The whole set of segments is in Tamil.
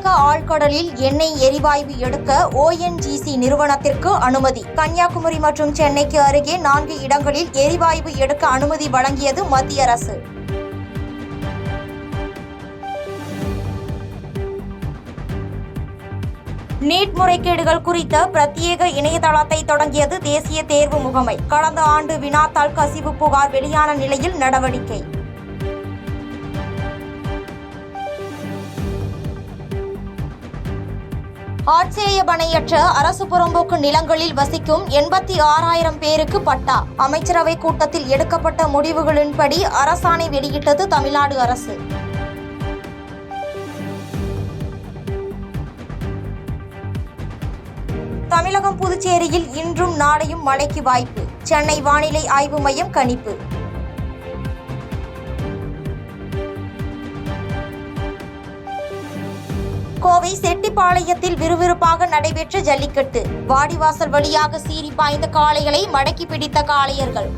தமிழக ஆழ்கடலில் எண்ணெய் எரிவாயு எடுக்க ONGC நிறுவனத்திற்கு அனுமதி. கன்னியாகுமரி மற்றும் சென்னைக்கு அருகே 4 இடங்களில் எரிவாயு எடுக்க அனுமதி வழங்கியது மத்திய அரசு. நீட் முறைகேடுகள் குறித்த பிரத்யேக இணையதளத்தை தொடங்கியது தேசிய தேர்வு முகமை. கடந்த ஆண்டு வினாத்தாள் கசிவு புகார் வெளியான நிலையில் நடவடிக்கை. ஆட்சேபணையற்ற அரசு புறம்போக்கு நிலங்களில் வசிக்கும் 86,000 பேருக்கு பட்டா. அமைச்சரவை கூட்டத்தில் எடுக்கப்பட்ட முடிவுகளின்படி அரசாணை வெளியிட்டது தமிழ்நாடு அரசு. தமிழகம் புதுச்சேரியில் இன்றும் நாளையும் மழைக்கு வாய்ப்பு. சென்னை வானிலை ஆய்வு மையம் கணிப்பு. கோவை செட்டிப்பாளையத்தில் விறுவிறுப்பாக நடைபெற்ற ஜல்லிக்கட்டு. வாடிவாசல் வழியாக சீறி பாய்ந்த காளைகளை மடக்கி பிடித்த காளையர்கள்.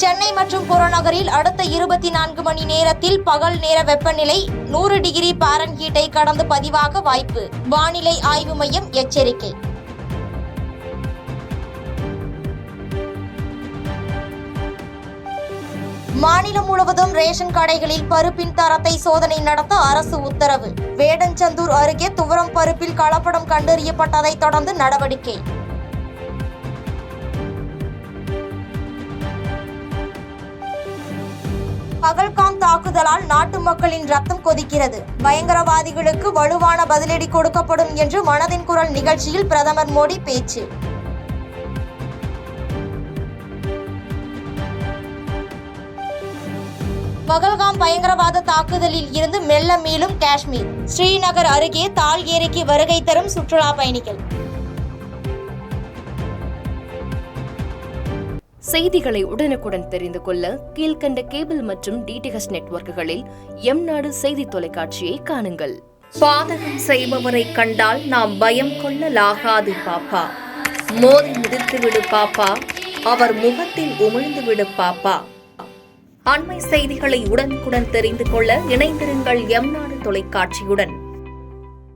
சென்னை மற்றும் புறநகரில் அடுத்த 24 மணி நேரத்தில் பகல் நேர வெப்பநிலை 100 டிகிரி பாரன்ஹீட்டை கடந்து பதிவாக வாய்ப்பு. வானிலை ஆய்வு மையம் எச்சரிக்கை. மாநிலம் முழுவதும் ரேஷன் கடைகளில் பருப்பின் தரத்தை சோதனை நடத்த அரசு உத்தரவு. வேடஞ்சந்தூர் அருகே துவரம் பருப்பில் கலப்படம் கண்டறியப்பட்டதை தொடர்ந்து நடவடிக்கை. பகல்காம் தாக்குதலால் நாட்டு மக்களின் ரத்தம் கொதிக்கிறது. பயங்கரவாதிகளுக்கு வலுவான பதிலடி கொடுக்கப்படும் என்று மனதின் குரல் நிகழ்ச்சியில் பிரதமர் மோடி பேச்சு. பகல்காம் பயங்கரவாத தாக்குதலில் இருந்து மெல்ல மீளும் காஷ்மீர். ஸ்ரீநகர் அருகே தால் ஏரிக்கு வருகை தரும் சுற்றுலா பயணிகள். செய்திகளை உடனுக்குடன் தெரிந்து கொள்ள கீழ்கண்ட கேபிள் மற்றும் DTH நெட்வொர்க்குகளில் எம்நாடு செய்தி தொலைக்காட்சியை காணுங்கள். பாதகம் செய்பவரை கண்டால் நாம் பயம் கொள்ளலாகாது பாப்பா. மோதி மிதித்துவிடு பாப்பா, அவர் முகத்தில் உமிழ்ந்துவிடு பாப்பா. அண்மை செய்திகளை உடனுக்குடன் தெரிந்து கொள்ள இணைந்திருங்கள் எம்நாடு தொலைக்காட்சியுடன்.